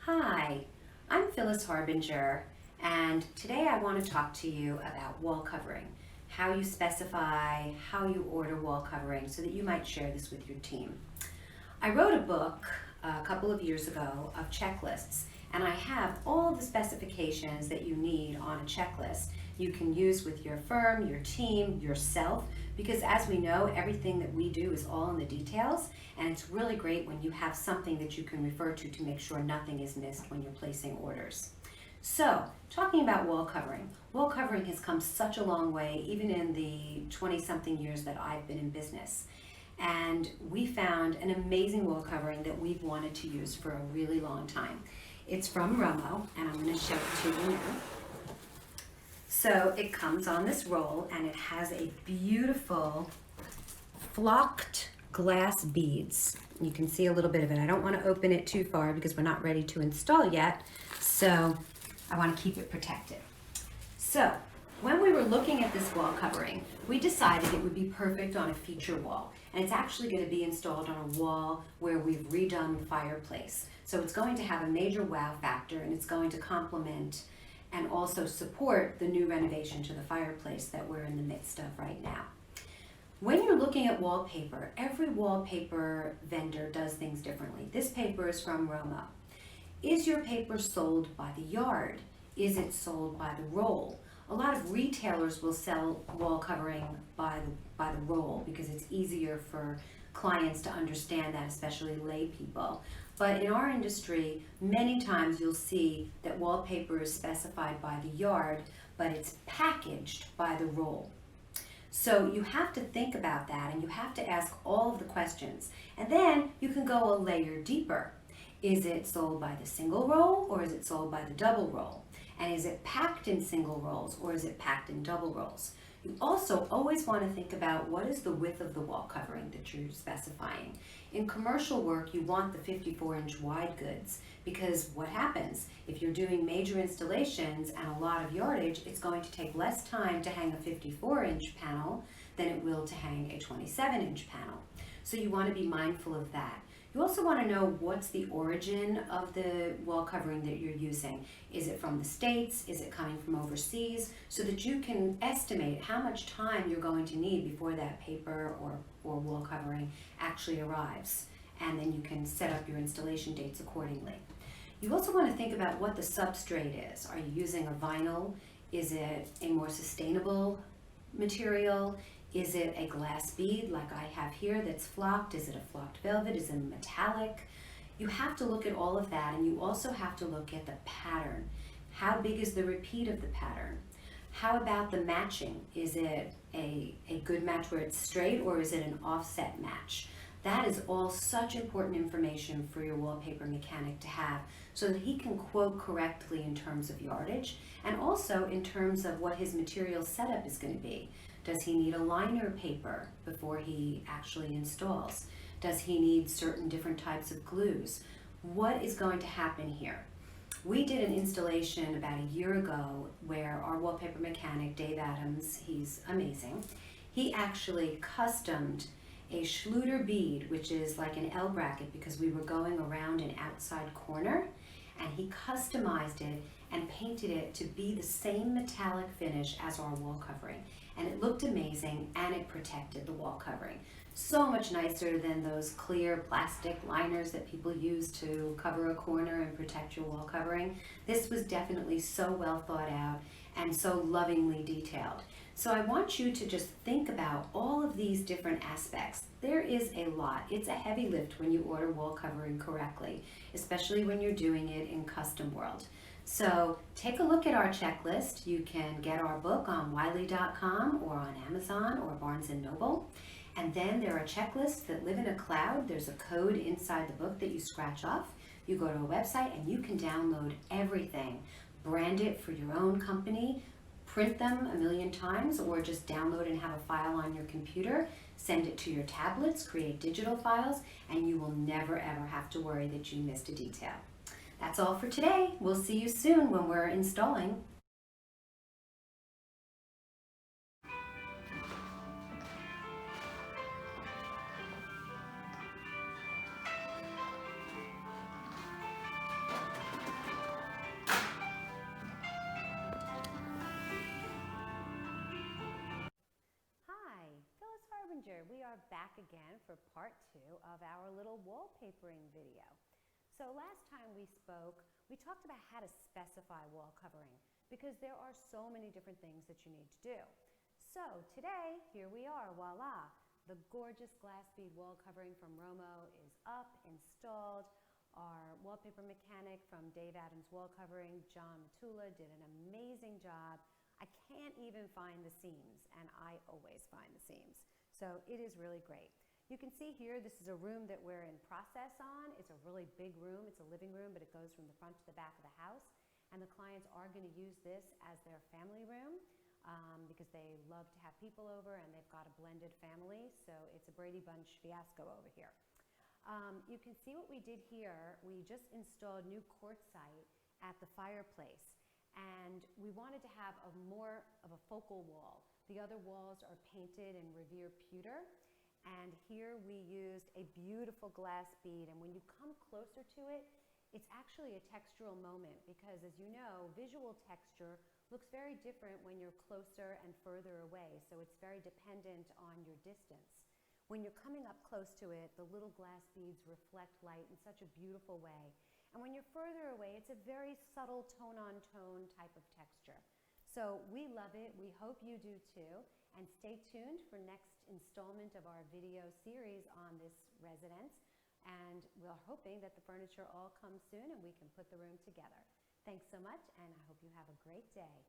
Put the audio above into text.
Hi, I'm Phyllis Harbinger, and today I want to talk to you about wall covering, how you specify, how you order wall covering so that you might share this with your team. I wrote a book a couple of years ago of checklists, and I have all the specifications that you need on a checklist you can use with your firm, your team, yourself, because as we know, everything that we do is all in the details, and it's really great when you have something that you can refer to make sure nothing is missed when you're placing orders. So, talking about wall covering has come such a long way, even in the 20-something years that I've been in business. And we found an amazing wall covering that we've wanted to use for a really long time. It's from Romo, and I'm going to show it to you now. So it comes on this roll, and it has a beautiful flocked glass beads. You can see a little bit of it. I don't want to open it too far because we're not ready to install yet, so I want to keep it protected. So when we were looking at this wall covering, we decided it would be perfect on a feature wall, and it's actually going to be installed on a wall where we've redone the fireplace. So it's going to have a major wow factor, and it's going to complement and also support the new renovation to the fireplace that we're in the midst of right now. When you're looking at wallpaper, every wallpaper vendor does things differently. This paper is from Romo. Is your paper sold by the yard? Is it sold by the roll? A lot of retailers will sell wall covering by the roll because it's easier for clients to understand that, especially lay people. But in our industry, many times you'll see that wallpaper is specified by the yard, but it's packaged by the roll. So you have to think about that, and you have to ask all of the questions. And then you can go a layer deeper. Is it sold by the single roll, or is it sold by the double roll? And is it packed in single rolls, or is it packed in double rolls? You also always want to think about what is the width of the wall covering that you're specifying. In commercial work, you want the 54-inch wide goods, because what happens? If you're doing major installations and a lot of yardage, it's going to take less time to hang a 54-inch panel than it will to hang a 27-inch panel. So you want to be mindful of that. You also want to know what's the origin of the wall covering that you're using. Is it from the States? Is it coming from overseas? So that you can estimate how much time you're going to need before that paper or wall covering actually arrives. And then you can set up your installation dates accordingly. You also want to think about what the substrate is. Are you using a vinyl? Is it a more sustainable material? Is it a glass bead like I have here that's flocked? Is it a flocked velvet? Is it metallic? You have to look at all of that, and you also have to look at the pattern. How big is the repeat of the pattern? How about the matching? Is it a good match where it's straight, or is it an offset match? That is all such important information for your wallpaper mechanic to have so that he can quote correctly in terms of yardage and also in terms of what his material setup is going to be. Does he need a liner paper before he actually installs? Does he need certain different types of glues? What is going to happen here? We did an installation about a year ago where our wallpaper mechanic, Dave Adams, he's amazing, he actually customed a Schluter bead, which is like an L bracket, because we were going around an outside corner, and he customized it and painted it to be the same metallic finish as our wall covering. And it looked amazing, and it protected the wall covering. So much nicer than those clear plastic liners that people use to cover a corner and protect your wall covering. This was definitely so well thought out and so lovingly detailed. So I want you to just think about all of these different aspects. There is a lot. It's a heavy lift when you order wall covering correctly, especially when you're doing it in custom world. So take a look at our checklist. You can get our book on Wiley.com or on Amazon or Barnes & Noble. And then there are checklists that live in a cloud. There's a code inside the book that you scratch off. You go to a website and you can download everything. Brand it for your own company. Print them a million times, or just download and have a file on your computer. Send it to your tablets, create digital files, and you will never ever have to worry that you missed a detail. That's all for today. We'll see you soon when we're installing. back again for part 2 of our little wallpapering video. So last time we spoke, we talked about how to specify wall covering because there are so many different things that you need to do. So today, here we are, voila! The gorgeous glass bead wall covering from Romo is up, installed. Our wallpaper mechanic from Dave Adams Wall Covering, John Matula, did an amazing job. I can't even find the seams, and I always find the seams. So it is really great. You can see here, this is a room that we're in process on. It's a really big room. It's a living room, but it goes from the front to the back of the house. And the clients are going to use this as their family room because they love to have people over and they've got a blended family. So it's a Brady Bunch fiasco over here. You can see what we did here. We just installed new quartzite at the fireplace. And we wanted to have more of a focal wall. The other walls are painted in Revere pewter. And here we used a beautiful glass bead, and when you come closer to it, it's actually a textural moment because, as you know, visual texture looks very different when you're closer and further away, so it's very dependent on your distance. When you're coming up close to it, the little glass beads reflect light in such a beautiful way. And when you're further away, it's a very subtle tone-on-tone type of texture. So we love it. We hope you do too. And stay tuned for next installment of our video series on this residence. And we're hoping that the furniture all comes soon and we can put the room together. Thanks so much, and I hope you have a great day.